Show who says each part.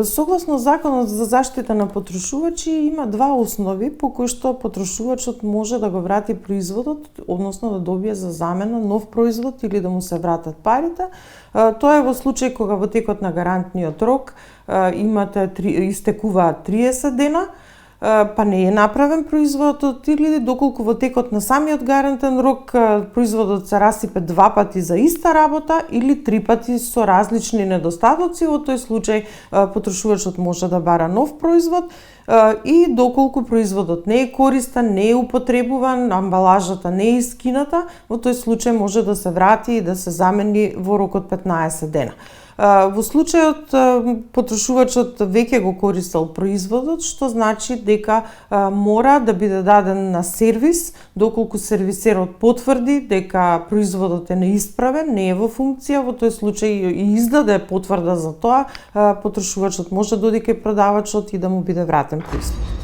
Speaker 1: Согласно Законот за заштита на потрошувачи има два основи по кои што потрошувачот може да го врати производот, односно да добие за замена нов производ или да му се вратат парите. Тоа е во случај кога во текот на гарантниот рок истекуваат 30 дена, па не е направен производот, или доколку во текот на самиот гарантен рок производот се расипе 2 пати за иста работа или 3 пати со различни недостатоци, во тој случај потрошувачот може да бара нов производ, и доколку производот не е користен, не е употребуван, амбалажата не е искината, во тој случај може да се врати и да се замени во рок од 15 дена. Во случајот потрошувачот веќе го користел производот, што значи дека мора да биде даден на сервис, доколку сервисерот потврди дека производот е неисправен, не е во функција, во тој случај и издаде потврда за тоа, потрошувачот може да оди кај продавачот и да му биде вратен производ.